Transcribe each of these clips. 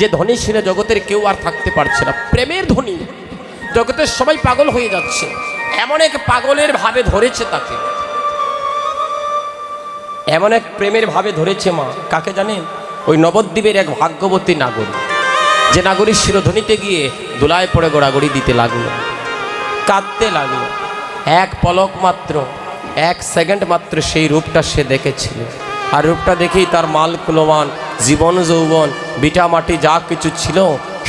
যে ধ্বনি শুনে জগতের কেউ আর থাকতে পারছে না। প্রেমের ধ্বনি, জগতের সবাই পাগল হয়ে যাচ্ছে। এমন এক পাগলের ভাবে ধরেছে তাকে, এমন এক প্রেমের ভাবে ধরেছে মা। কাকে জানেন? ওই নবদ্বীপের এক ভাগ্যবতী নাগরী, যে নাগরীর শিরোধ্বনিতে গিয়ে দোলায় পড়ে গোড়াগড়ি দিতে লাগলো, কাঁদতে লাগলো। এক পলক মাত্র, এক সেকেন্ড মাত্র সেই রূপটা সে দেখেছিল। আর রূপটা দেখেই তার মাল কুলমান, জীবন যৌবন, বিটা মাটি যা কিছু ছিল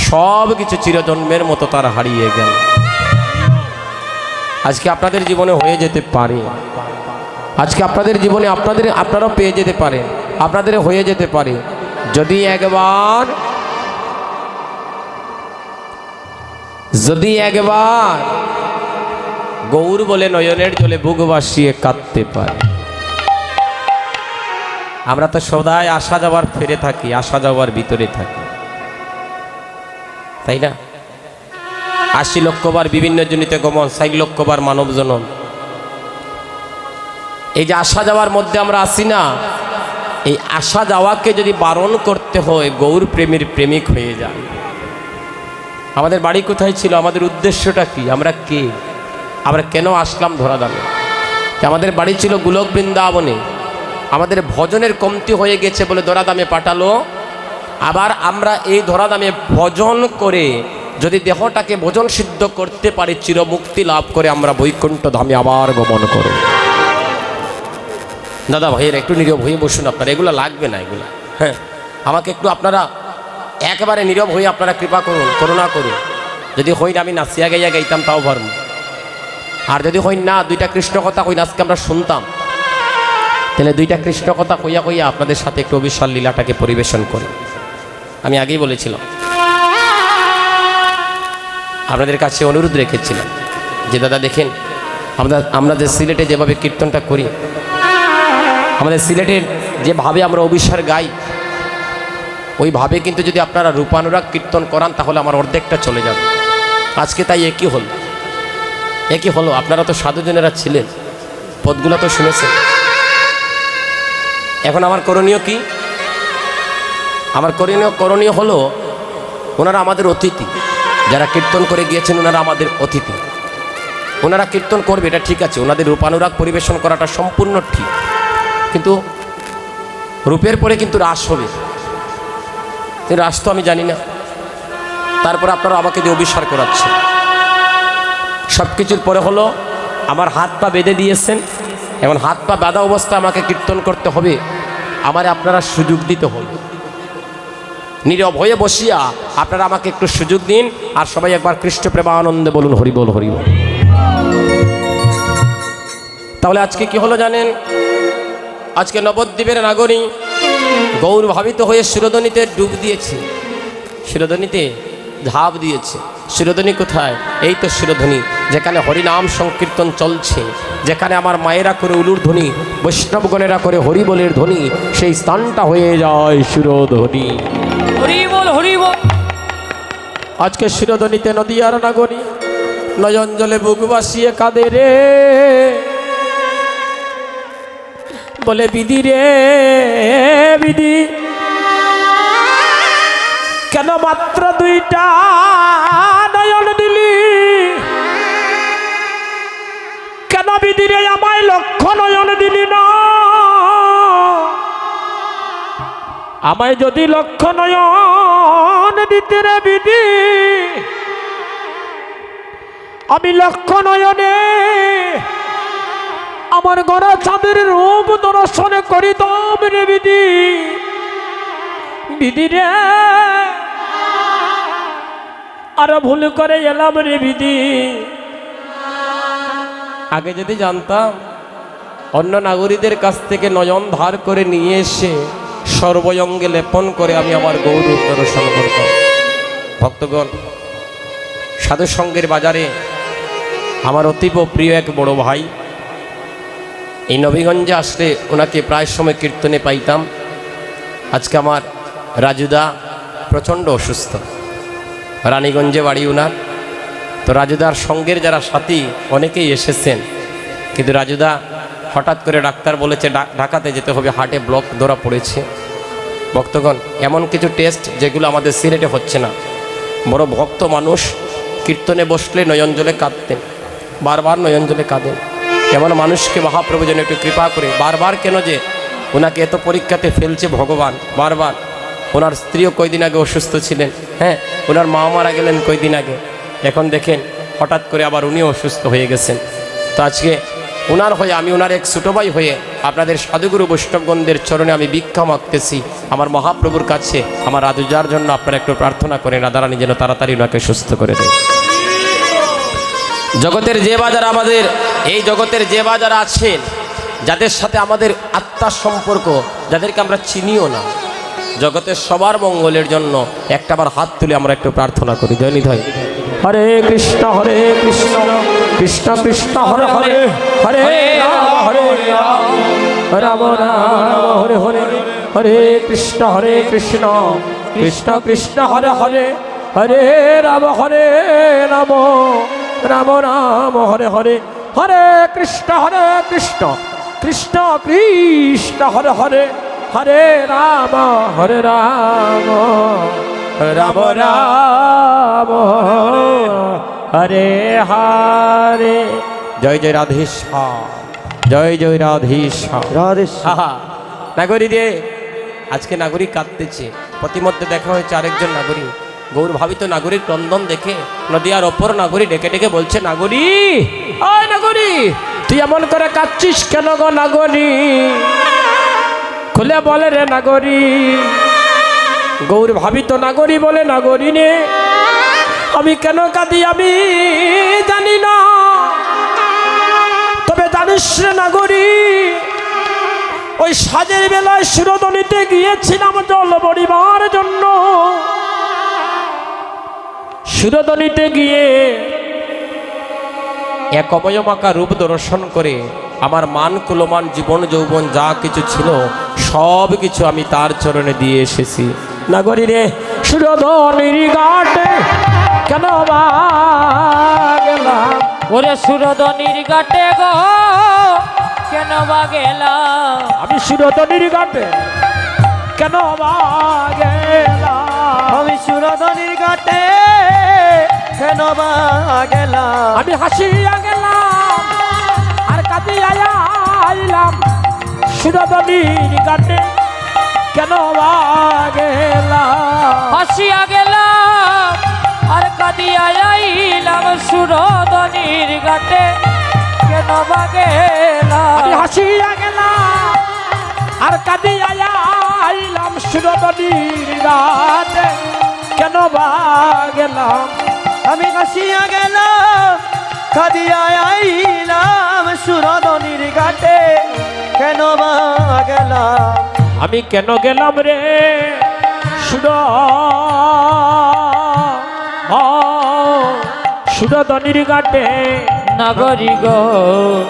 সব কিছু চিরজন্মের মতো তার হারিয়ে গেল। আজকে আপনাদের জীবনে হয়ে যেতে পারে, আজকে আপনাদের জীবনে আপনারাও পেয়ে যেতে পারেন, আপনাদের হয়ে যেতে পারে। যদি একবার গৌর বলে নয়নের জলে বুক ভাসিয়ে কাঁদতে পারে। আমরা তো সদায় আসা যাওয়ার ফেরে থাকি, আসা যাওয়ার ভিতরে থাকি, তাই না? ৮০ লক্ষবার বিভিন্ন জনিতে গমন, ৬০ লক্ষবার মানব জনম। এই যে আসা যাওয়ার মধ্যে আমরা আসি না, এই আসা যাওয়াকে যদি বারণ করতে হয়, গৌর প্রেমের প্রেমিক হয়ে যায়। আমাদের বাড়ি কোথায় ছিল? আমাদের উদ্দেশ্যটা কি? আমরা কে? আমরা কেন আসলাম ধরাধামে? আমাদের বাড়ি ছিল গোলক বৃন্দাবনে। আমাদের ভজনের কমতি হয়ে গেছে বলে ধরাধামে পাঠালো। আবার আমরা এই ধরাধামে ভজন করে যদি দেহটাকে ভজন সিদ্ধ করতে পারি, চিরমুক্তি লাভ করে আমরা বৈকুণ্ঠ ধামে আবার গমন করব। দাদা ভাইয়ের একটু নীরব হয়ে বসুন আপনারা, এগুলো লাগবে না এগুলো। হ্যাঁ, আমাকে একটু আপনারা একেবারে নীরব হয়ে আপনারা কৃপা করুন, করুণা করুন। যদি হই না আমি নাচিয়া গাইয়া গাইতাম তাও ভারম, আর যদি হই না দুইটা কৃষ্ণ কথা কই আজকে আমরা শুনতাম, তাহলে দুইটা কৃষ্ণ কথা কইয়া কইয়া আপনাদের সাথে একটু অবিশ্বাল লীলাটাকে পরিবেশন করি। আমি আগেই বলেছিলাম, আপনাদের কাছে অনুরোধ রেখেছিলাম যে দাদা দেখেন, আমরা যে সিলেটে যেভাবে কীর্তনটা করি, আমাদের সিলেটের যেভাবে আমরা অবিশ্বাস গাই, ওইভাবে কিন্তু যদি আপনারা রূপানুরাগ কীর্তন করান তাহলে আমার অর্ধেকটা চলে যাবে। আজকে তাই একই হলো। আপনারা তো সাধুজনেরা ছিলেন, পদগুলো তো শুনেছেন। এখন আমার করণীয় কি? আমার করণীয় হলো, ওনারা আমাদের অতিথি, যারা কীর্তন করে গিয়েছেন ওনারা আমাদের অতিথি। ওনারা কীর্তন করবে, এটা ঠিক আছে, ওনাদের রূপানুরাগ পরিবেশন করাটা সম্পূর্ণ ঠিক, কিন্তু রূপের পরে কিন্তু রাস হবে। রাস তো আমি জানি না, তারপরে আপনারা আমাকে দিয়ে অবিশ্বাস করাচ্ছেন। সব কিছুর পরে হলো আমার হাত পা বেঁধে দিয়েছেন, এখন হাত পা বাঁধা অবস্থা আমাকে কীর্তন করতে হবে, আমারে আপনারা সুযোগ দিতে হবে। নীরব হয়ে বসিয়া আপনারা আমাকে একটু সুযোগ দিন, আর সবাই একবার কৃষ্ণ প্রেমানন্দে বলুন হরি বল হরি বল। তাহলে আজকে কি হলো জানেন? আজকে নবদ্বীপের নাগরী গৌর ভাবিত হয়ে শিরোধ্বনিতে ডুব দিয়েছে, শিরোধ্বনিতে ঝাঁপ দিয়েছে। শিরোধ্বনি কোথায়? এই তো শিরোধ্বনি, যেখানে হরিনাম সংকীর্তন চলছে, যেখানে আমার মায়েরা করে উলুর ধ্বনি, বৈষ্ণবগণেরা করে হরিবলের ধ্বনি, সেই স্থানটা হয়ে যায় শিরোধ্বনি। হরিবল হরিবল। আজকে শিরোধ্বনিতে নদিয়ার নাগরী নয়ন জলে বুক ভাসিয়ে কাঁদে রে, বলে বিধি রে বিধি, কেন মাত্র দুইটা নয়ন দিলি, কেন বিধি রে আমায় লক্ষ নয়ন দিলি না, আমায় যদি লক্ষ নয়ন দিতে রে বিধি, আমি লক্ষ নয়নে আমার গড়া চাঁদের রূপ দর্শন করিতাম রে বিধি, বিধি রে আর ভুল করে এলাম রে বিধি। আগে যদি জানতাম, অন্য নাগরিকদের কাছ থেকে নয়ন ধার করে নিয়ে এসে সর্বঙ্গে লেপন করে আমি আমার গৌর দর্শন করতাম। ভক্তগণ, সাধু সঙ্গের বাজারে আমার অতীব প্রিয় এক বড় ভাই, এই নবীগঞ্জে আসলে ওনাকে প্রায় সময় কীর্তনে পাইতাম। আজকে আমার রাজুদা প্রচণ্ড অসুস্থ, রানীগঞ্জে বাড়ি ওনার। তো রাজুদার সঙ্গের যারা সাথী অনেকেই এসেছেন, কিন্তু রাজুদা হঠাৎ করে ডাক্তার বলেছে ঢাকাতে যেতে হবে, হার্টে ব্লক ধরা পড়েছে। ভক্তগণ, এমন কিছু টেস্ট যেগুলো আমাদের সিলেটে হচ্ছে না। বড় ভক্ত মানুষ কীর্তনে বসলে নয়ন জলে কাঁদতেন, বারবার নয়ন জলে কাঁদেন। এমন মানুষকে মহাপ্রভু যেন একটু কৃপা করে, বারবার কেন যে ওনাকে এত পরীক্ষাতে ফেলছে ভগবান বারবার। ওনার স্ত্রীও কয়দিন আগে অসুস্থ ছিলেন, হ্যাঁ, ওনার মা মারা গেলেন কয়দিন আগে, এখন দেখেন হঠাৎ করে আবার উনিও অসুস্থ হয়ে গেছেন। তো আজকে ওনার হয়ে, আমি ওনার এক ছোটো ভাই হয়ে আপনাদের সাধুগুরু বৈষ্ণবগণদের চরণে আমি ভিক্ষা মাগতেছি আমার মহাপ্রভুর কাছে, আমার রাধুজার জন্য আপনারা একটু প্রার্থনা করেন রাধারানী যেন তাড়াতাড়ি ওনাকে সুস্থ করে দেয়। জগতের যে বাজার, আমাদের এই জগতের যে বাজার আছেন, যাদের সাথে আমাদের আত্মার সম্পর্ক, যাদেরকে আমরা চিনিও না, জগতের সবার মঙ্গলের জন্য একটাবার হাত তুলে আমরা একটু প্রার্থনা করি। জয় নিধাই। হরে কৃষ্ণ কৃষ্ণ কৃষ্ণ হরে হরে, হরে রাম রাম রাম হরে হরে, হরে কৃষ্ণ কৃষ্ণ কৃষ্ণ হরে হরে, হরে রাম রাম রাম হরে হরে, হরে কৃষ্ণ কৃষ্ণ কৃষ্ণ হরে হরে, হরে রাম রাম রাম হরে হরে। জয় জয় রাধেশ্বর, জয় জয় রাধেশ্বর, রাধেশ্বর। নাগরী রে, আজকে নাগরিক কাঁদতেছে। প্রতিমধ্যে দেখা হয়েছে আরেকজন নাগরিক, গৌর ভাবিত নাগরিক ক্রন্দন দেখে নদিয়ার অপর নাগরী ডেকে ডেকে বলছে, নাগরী, ওই নাগরী, তুই এমন করে কাঁদছিস কেন গো নাগরী? খুলে বলে রে নাগরী। গৌর ভাবিত নাগরী বলে, নাগরী নে, আমি কেন কাঁদি আমি জানি না, তবে জানিস রে নাগরী, ওই সাজের বেলায় সুরধনিতে গিয়েছিলাম জল ভরিবার জন্য। সুরধনিতে গিয়ে এক অবয়মাকা রূপ দর্শন করে আমার মান কুলমান জীবন যৌবন যা কিছু ছিল সব কিছু আমি তার চরণে দিয়ে এসেছি। নাগরী রে, সুরধনির ঘাটে কেন বা গেলাম? ওরে সুরধনির ঘাটে গো কেন বা গেলাম? আমি সুরধনির ঘাটে কেন বা গেলাম? আমি সুরধনির ঘাটে কেন বা গেলাম? আমি হাসিয়া গেলাম আর কাঁদিয়া আইলাম, সুরধনির ঘাটে কেন বা গেলাম? হাসিয়া গেলাম আর কাঁদিয়া আইলাম, সুরধনির ঘাটে কেন বা গেলাম? আমি হাসিয়া গেলাম আর কাঁদিয়া আইলাম, সুরধনির ঘাটে কেন বা গেলাম? আমি হাসিয়া গেলাম কাঁদিয়া আইলাম, সুরধনির ঘাটে কেন বা গেলাম? আমি কেন গেলাম রে সুরধনির ঘাটে? নাগরী গো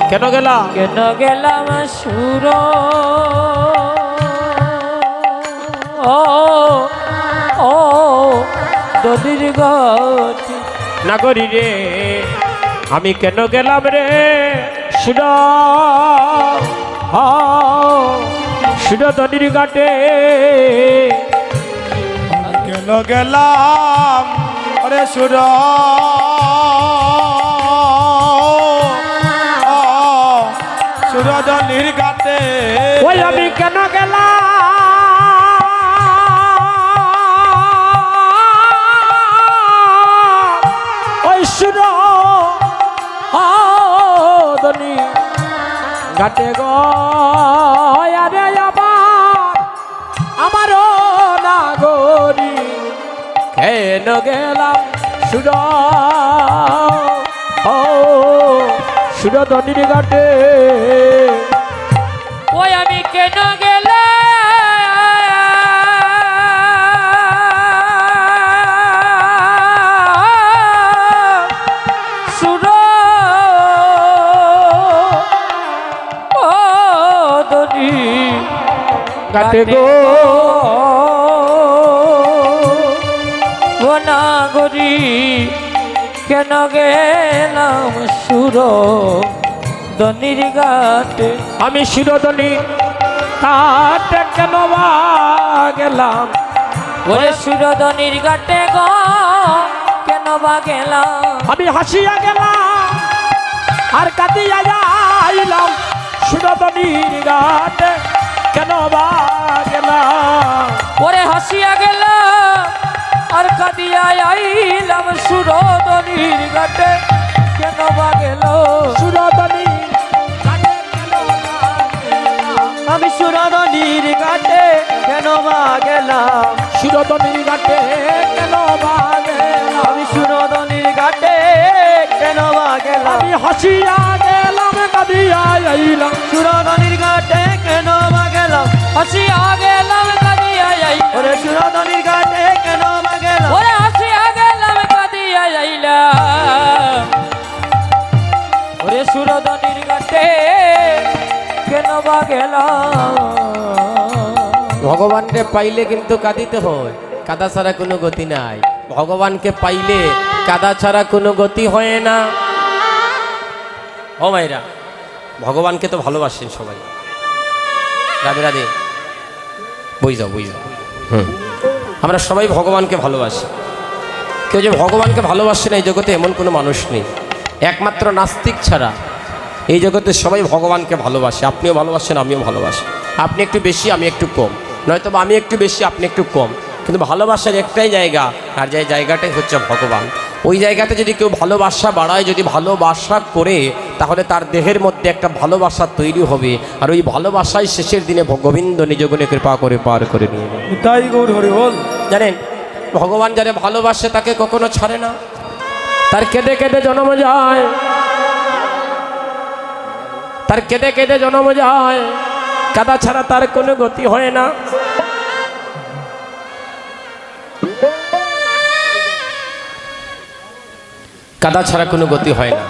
কেন গেলাম? কেন গেলাম সুর ও দদির গতি? নাগরী রে, আমি কেন গেলাম রে সুরধনির ঘাটে? কেন গেলাম আরে সুরধনির ঘাটে? ওই আমি কেন গেলাম ওই সুরধনি ঘাটে গো? আরে আমারও নাগরী কেন গেলাম সুরধনির ঘাটে? ওই আমি কেন গেলে সুর দনি ঘাটে গো? নাগরী কেন গেলাম সুর দনির ঘাটে? আমি সুরধনি ঘাটে কেন বা গেলাম ওরে সুরধনির ঘাটে গো কেন বা গেলাম আমি হাসিয়া গেলাম আর কাঁদিয়া যাইলাম সুরধনির ঘাটে কেন বা গেলাম ওরে হাসিয়া গেলাম আর কাঁদিয়া আইলাম সুরধনির ঘাটে কেন বা গেল সুরধনির ঘাটে কেন বা গেলাম? আমি সুরধনির ঘাটে কেন বা গেলাম সুরধনির ঘাটে কেন বা গেলাম আমি সুরধনির ঘাটে কেন বা গেলাম আমি হাসিয়া গেলাম কাঁদিয়া আইলাম সুরধনির ঘাটে কেন বা গেলাম হাসিয়া গেলাম কাঁদিয়া আইলাম ওরে সুরধনির ঘাটে কেন বা গেলাম ওরে হাসিয়া গেলাম কাঁদিয়া আইলাম ওরে সুরধনির ঘাটে কেন বা গেলাম ভগবানকে পাইলে কিন্তু কাঁদিতে হয়, কাদা ছাড়া কোনো গতি নাই। ভগবানকে পাইলে কাদা ছাড়া কোনো গতি হয় না। ও মাইরা, ভগবানকে তো ভালোবাসেন সবাই। রাধে রাধে, বই যাও বই যাও। আমরা সবাই ভগবানকে ভালোবাসি। কেউ যে ভগবানকে ভালোবাসে না এই জগতে এমন কোনো মানুষ নেই, একমাত্র নাস্তিক ছাড়া। এই জগতে সবাই ভগবানকে ভালোবাসে। আপনিও ভালোবাসেন, আমিও ভালোবাসি। আপনি একটু বেশি, আমি একটু কম, নয়তো আমি একটু বেশি, আপনি একটু কম, কিন্তু ভালোবাসার একটাই জায়গা, আর যে জায়গাটাই হচ্ছে ভগবান। ওই জায়গাতে যদি কেউ ভালোবাসা বাড়ায়, যদি ভালোবাসা করে, তাহলে তার দেহের মধ্যে একটা ভালোবাসা তৈরি হবে। আর ওই ভালোবাসাই শেষের দিনে গোবিন্দ নিজ গুণে কৃপা করে পার করে নিয়ে যাবে। তাই গৌর হরি বল। জানেন, ভগবান যারা ভালোবাসে তাকে কখনো ছাড়ে না। তার কেঁদে কেঁদে জন্ম যায়, তার কেঁদে কেঁদে জন্ম যায়, কাদা ছাড়া তার কোনো গতি হয় না। কাদা ছাড়া কোনো গতি হয় না।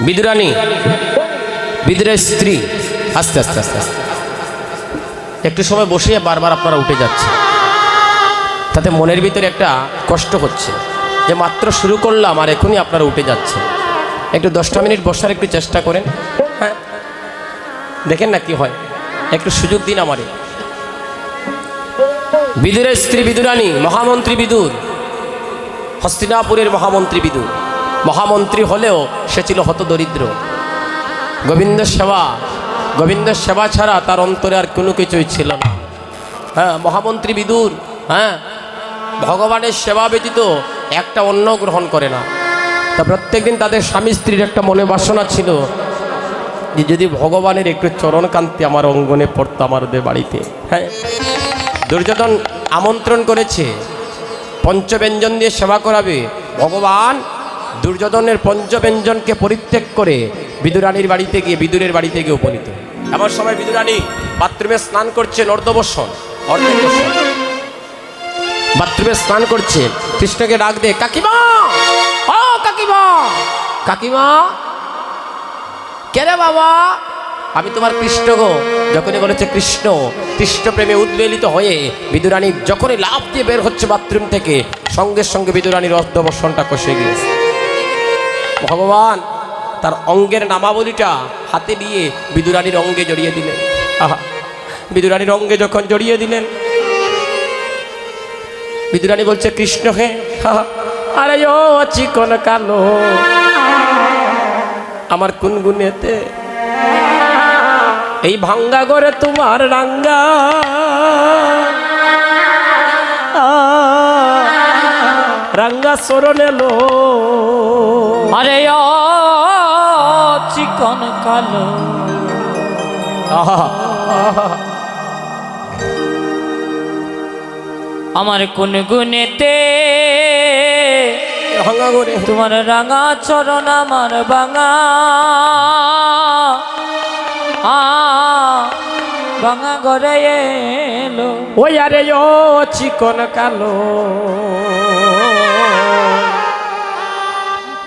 বিদুরানী, বিদুরের স্ত্রী, আস্তে আস্তে আস্তে আস্তে একটু সময় বসিয়ে বারবার আপনারা উঠে যাচ্ছে, তাতে মনের ভিতরে একটা কষ্ট হচ্ছে যে মাত্র শুরু করলাম আর এখনই আপনারা উঠে যাচ্ছে। একটু 10টা মিনিট বসার একটু চেষ্টা করেন। হ্যাঁ, দেখেন না কি হয়, একটু সুযোগ দিন আমারে। বিদুরের স্ত্রী বিদুরানী, মহামন্ত্রী বিদুর, হস্তিনাপুরের মহামন্ত্রী বিদুর। মহামন্ত্রী হলেও সে ছিল হতদরিদ্র। গোবিন্দের সেবা ছাড়া তার অন্তরে আর কোনো কিছুই ছিল না। হ্যাঁ, মহামন্ত্রী বিদুর, হ্যাঁ, ভগবানের সেবা ব্যতীত একটা অন্ন গ্রহণ করে না। তা প্রত্যেকদিন তাদের স্বামী স্ত্রীর একটা মনে বাসনা ছিল যে যদি ভগবানের একটু চরণকান্তি আমার অঙ্গনে পড়তো আমাদের বাড়িতে। হ্যাঁ, দুর্যোধন আমন্ত্রণ করেছে, পঞ্চব্যঞ্জন দিয়ে সেবা করাবে। ভগবান দুর্যোধনের পঞ্চব্যঞ্জনকে পরিত্যাগ করে বিদুরানীর বাড়িতে গিয়ে, বিদুরের বাড়িতে গিয়ে উপনীত। এমন সময় বিদুরানী বাথরুমে স্নান করছে, অর্ধবসন, বাথরুমে স্নান করছে। কৃষ্ণকে ডাক দে, কাকিমা, ও কাকিমা, কাকিমা, কে রে বাবা? আমি তোমার কৃষ্ণ গো। যখনই বলেছে কৃষ্ণ, কৃষ্ণ প্রেমে উদ্বেলিত হয়ে বিদুরানী যখনই লাফ দিয়ে বের হচ্ছে বাথরুম থেকে, সঙ্গে সঙ্গে বিদুরানীর অর্ধবসনটা কষে গিয়েছে। ভগবান তার অঙ্গের নামাবলীটা হাতে নিয়ে বিদুরানীর অঙ্গে জড়িয়ে দিলেন। আহা, বিদুরানীর অঙ্গে যখন জড়িয়ে দিলেন, বিদুরানী বলছে, কৃষ্ণ হে, আরে ও চিকন কালো আমার কোন গুণেতে, এই ভাঙ্গা করে তোমার রাঙ্গা রাঙ্গা সরণ এলো। আরে ও চিকন কালো, আমার কোন গুণেতে ভাঙ্গা করে তোমার রাঙা চরণ আমার বাঙা বাঙা ঘরে এলো। ওই আরে ও চিকন কালো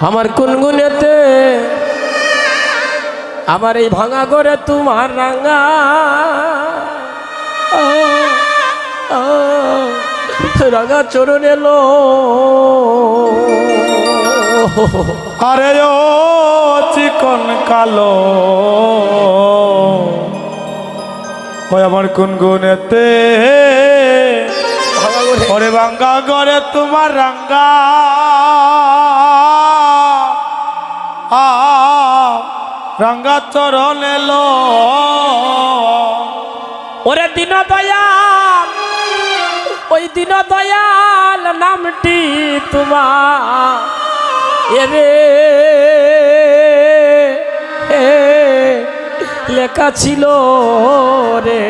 আমার কোন গুণেতে, আমার এই ভাঙা করে তোমার রাঙা রাঙা চরণ এলো। আরে ও চিকন কালো ওই আমার কোন গুণেতে ভাঙা করে ওরে ভাঙ্গা গড়ে তোমার রাঙ্গা রাঙ্গা চরণ এলো ওরে দিন দয়াল, ওই দিন দয়াল নামটি তোমার এবে লেখা ছিল রে।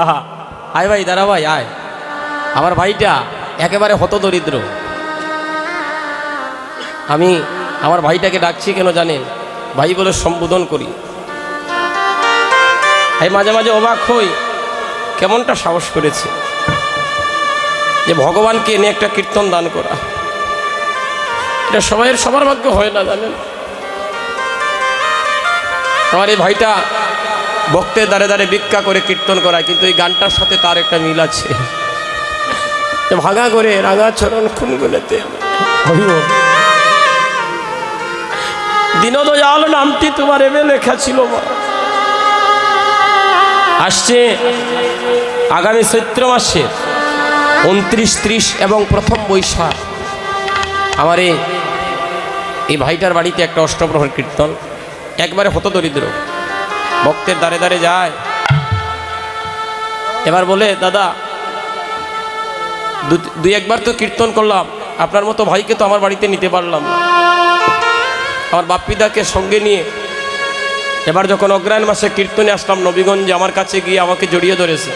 আহা, আয় ভাই দাঁড়া ভাই আয়। আমার ভাইটা একেবারে হতদরিদ্র। আমি আমার ভাইটাকে ডাকছি কেন জানেন? ভাই বলে সম্বোধন করি। আমি মাঝে মাঝে অবাক হই কেমনটা সাহস করেছে যে ভগবানকে এনে একটা কীর্তন দান করা। এটা সবার ভাগ্য হয় না জানেন। আমার এই ভাইটা ভক্তের দ্বারে দ্বারে ভিক্ষা করে কীর্তন করায়, কিন্তু এই গানটার সাথে তার একটা মিল আছে। ভাঙা করে রাঙা চরণ খুনগুলেতে দীনদয়াল নামটি তোমার এমে লেখা ছিল। আসছে আগামী চৈত্র মাসে 29, 30 এবং প্রথম বৈশাখ আমার এই ভাইটার বাড়িতে একটা অষ্টপ্রহর কীর্তন। একবারে হতদরিদ্র, ভক্তের দ্বারে দ্বারে যায়। এবার বলে দাদা দুই একবার তো কীর্তন করলাম, আপনার মতো ভাইকে তো আমার বাড়িতে নিতে পারলাম না। আমার বাপ্পিদাকে সঙ্গে নিয়ে এবার যখন অগ্রহায়ণ মাসে কীর্তনে আসলাম নবীগঞ্জে, আমার কাছে গিয়ে আমাকে জড়িয়ে ধরেছে।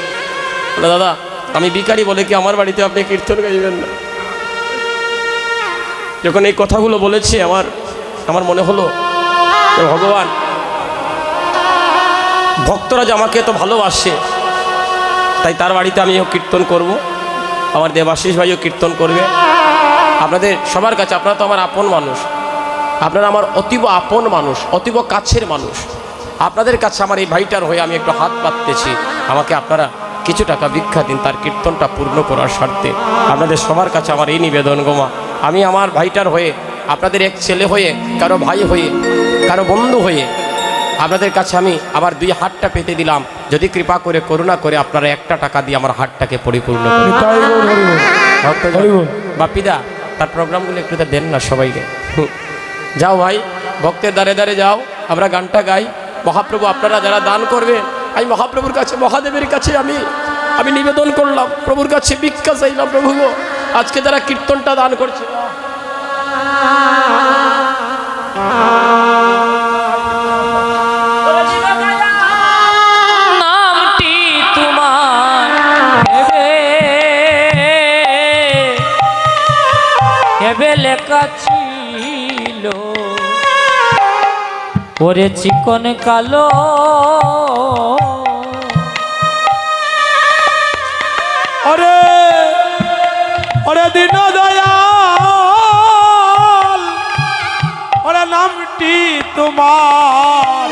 বলে দাদা আমি ভিখারি, বলে কি আমার বাড়িতে আপনি কীর্তন গাইবেন না? যখন এই কথাগুলো বলেছে আমার মনে হলো ভগবান, ভক্তরা যে আমাকে এত ভালোবাসে, তাই তার বাড়িতে আমিও কীর্তন করব। আমার দেবাশিস ভাইও কীর্তন করবে। আপনাদের সবার কাছে, আপনারা তো আমার আপন মানুষ, আপনারা আমার অতীব আপন মানুষ, অতীব কাছের মানুষ। আপনাদের কাছে আমার এই ভাইটার হয়ে আমি একটু হাত পাততেছি, আমাকে আপনারা কিছু টাকা ভিক্ষা দিন তার কীর্তনটা পূর্ণ করার স্বার্থে। আপনাদের সবার কাছে আমার এই নিবেদন গোমা, আমি আমার ভাইটার হয়ে, আপনাদের এক ছেলে হয়ে, কারো ভাই হয়ে, কারো বন্ধু হয়ে আপনাদের কাছে আমি আবার 2 হাতটা পেতে দিলাম। যদি কৃপা করে করুণা করে আপনারা 1টা টাকা দিয়ে আমার হাতটাকে পরিপূর্ণ করুন। বাপিদা তার প্রোগ্রামগুলো একটু দেন না সবাইকে। যাও ভাই, ভক্তের দ্বারে দ্বারে যাও, আমরা গানটা গাই। মহাপ্রভু আপনারা যারা দান করবেন, আমি মহাপ্রভুর কাছে, মহাদেবের কাছে আমি নিবেদন করলাম, প্রভুর কাছে ভিক্ষা চাইলাম, প্রভু আজকে যারা কীর্তনটা দান করছে নামটি তোমার এবে লেখা ছিল ওরে চিকন কালো ওরে ওরে দিন দয়াল ওরে নামটি তোমার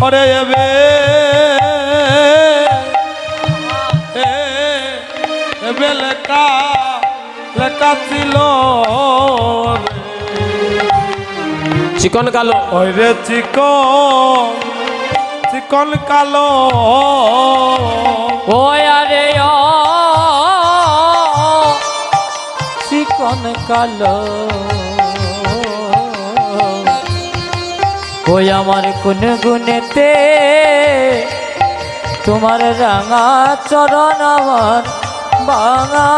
ওরে এবে এবে লেখা ছিল চিকন কালো, ওই রে চিকন কালো ও আরে ও চিকন কালো ওই আমার কোন গুণেতে তোমার রাঙা চরণ আমার বাঙা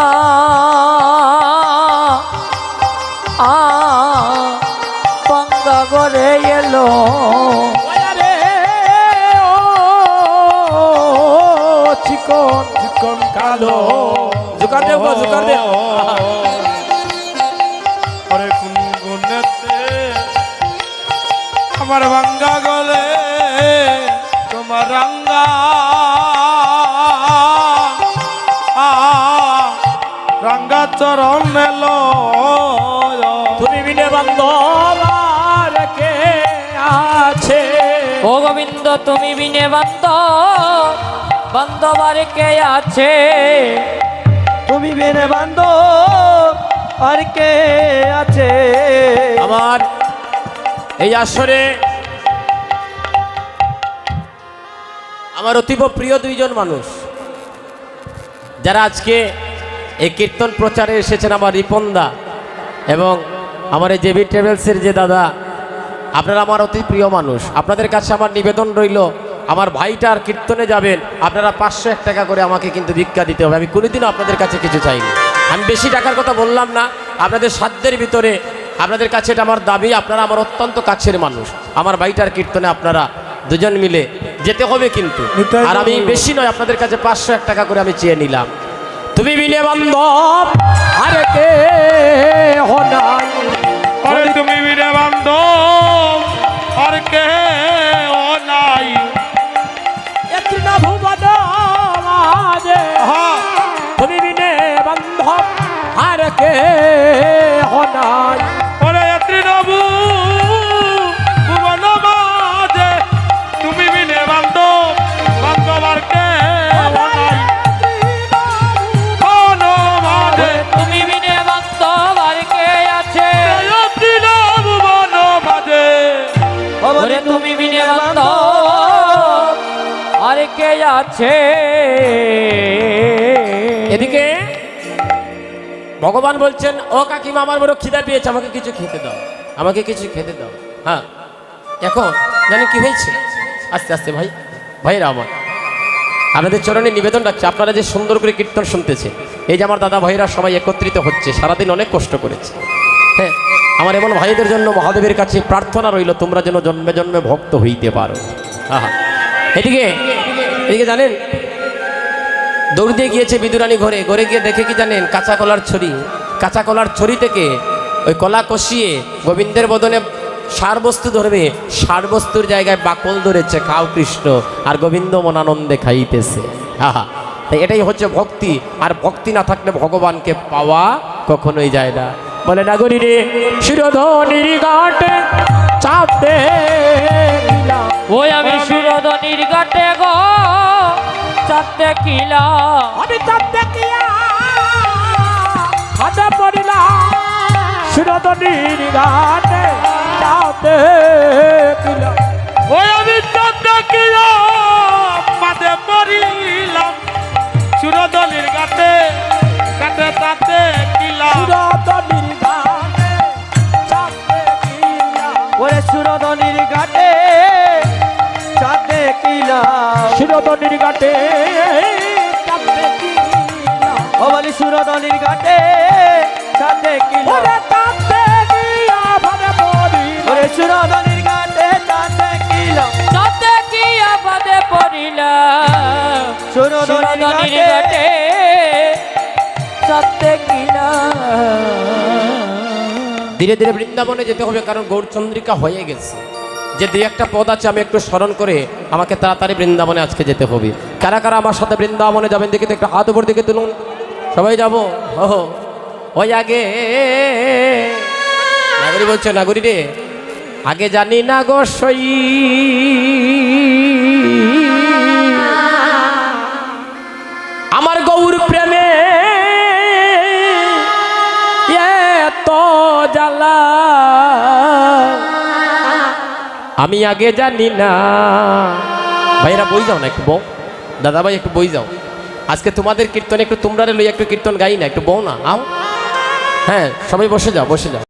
পাঙ্গা গড়ে এলো চিকন কালো জোকার দেব গো, জোকার দেব। ওরে কোন গুণেতে আমার ভাঙ্গা গলে তোমার রাঙ্গা রাঙ্গা চরণ এলো তুমি বিনে বান্ধব আর কে আছে? ও গোবিন্দ তুমি বিনে বান্ধবার কে আছে? তুমি বিনে বান্ধব আর কে আছে? আমার এই আসরে আমার অতীব প্রিয় দুইজন মানুষ যারা আজকে এই কীর্তন প্রচারে এসেছেন, আমার রিপনদা এবং আমার এই জেবি ট্রাভেলসের যে দাদা, আপনারা আমার অতি প্রিয় মানুষ। আপনাদের কাছে আমার নিবেদন রইল, আমার ভাইটার কীর্তনে যাবেন, আপনারা 501 টাকা করে আমাকে কিন্তু ভিক্ষা দিতে হবে। আমি কোনোদিনও আপনাদের কাছে কিছু চাইনি, আমি বেশি টাকার কথা বললাম না, আপনাদের সাধ্যের ভিতরে আপনাদের কাছে এটা আমার দাবি। আপনারা আমার অত্যন্ত কাছের মানুষ, আমার ভাইটার কীর্তনে আপনারা দুজন মিলে যেতে হবে কিন্তু। আর আমি বেশি নয়, আপনাদের কাছে 501 টাকা করে আমি চেয়ে নিলাম। তুমি বিনে বান্ধব আর কে নাই, আরে তুমি বিনে বান্ধব আর কে ও নাই। একটি না ভুবন মাঝে হ্যাঁ, তুমি বিনে বান্ধব আর কে নাই। ওরে তৃণবু ভুবন মাঝে তুমি বিনে বান্ধব বান্ধব আর কে ও নাই। ভুবন মাঝে তুমি বিনে বান্ধব আর কে আছে? ভুবন মাঝে ওরে তুমি বিনে বান্ধব আর কে আছে? এদিকে ভগবান বলছেন, ও কাকিমা আমার বড় খিদা পেয়েছে, আমাকে কিছু খেতে দাও, আমাকে কিছু খেতে দাও। হ্যাঁ, এখন জানেন কি হয়েছে? আস্তে আস্তে ভাই, ভাইরা আমার, আপনাদের চরণে নিবেদন রাখছে, আপনারা যে সুন্দর করে কীর্তন শুনতেছে, এই যে আমার দাদা ভাইরা সবাই একত্রিত হচ্ছে, সারাদিন অনেক কষ্ট করেছে। হ্যাঁ, আমার এমন ভাইদের জন্য মহাদেবের কাছে প্রার্থনা রইল, তোমরা যেন জন্মে জন্মে ভক্ত হইতে পারো। হ্যাঁ, এদিকে এদিকে জানেন দৌড় দিয়ে গিয়েছে বিদুরানী ঘরে, ঘরে গিয়ে দেখে কি জানেন, কাঁচা কলার ছড়ি, কাঁচা কলার ছড়ি থেকে ওই কলা কষিয়ে গোবিন্দের বদনে সার বস্তু ধরবে, সার বস্তুর জায়গায় বাকল ধরেছে, খাও কৃষ্ণ, আর গোবিন্দ মনানন্দে খাইতেছে। হ্যাঁ, তাই এটাই হচ্ছে ভক্তি, আর ভক্তি না থাকলে ভগবানকে পাওয়া কখনোই যায় না। বলে নাগরী রে শিরোধনির ঘাটে চাপতে দিলাম, ওই আমি সুরধনির ঘাটে গো চাঁদে কিলা, আমি চাপতে কিয়া হাতে পড়িলাম, সুরধনির ঘাটে চাপতে দিলাম। ওই আমি চাঁদা মাঝে পড়িলাম, সুরদলির ঘাটে ঘাটে তাতে কিলা। সুরধনির ঘাটে চাপতে কিলা, ওরে সুরধনির ঘাটে চাঁদে কিলা, সুরধনির ঘাটে চাপতে কিলা, ও বলি সুরধনির ঘাটে চাঁদে কিলা, ওরে চাপতে কিয়া ভাবে পড়ি, ওরে সুরধনির ঘাটে চাঁদে কিলা, চাঁদে কি আবাদে পড়িলাম, সুরধনির সুরধনির ঘাটে ঘাটে চাঁদে কিলা। ধীরে ধীরে বৃন্দাবনে যেতে হবে, কারণ গৌরচন্দ্রিকা হয়ে গেছে। যে দুই একটা পদ আছে আমি একটু স্মরণ করে আমাকে তাড়াতাড়ি বৃন্দাবনে আজকে যেতে হবে। কারা কারা আমার সাথে বৃন্দাবনে যাবেন দেখে তো একটু হাত উপর দিকে তুলুন, সবাই যাবো। ও ওই আগে নাগরী বলছে, নাগরী রে আগে জানি না গো সই, আমার গৌর প্রেমে এত জ্বালা, আমি আগে জানি না। ভাইরা বই যাও না একটু, বউ দাদা ভাই একটু বই যাও, আজকে তোমাদের কীর্তন একটু তোমরা লইয়া একটু কীর্তন গাই না, একটু বউ না আও। হ্যাঁ, সবাই বসে যাও, বসে যাও।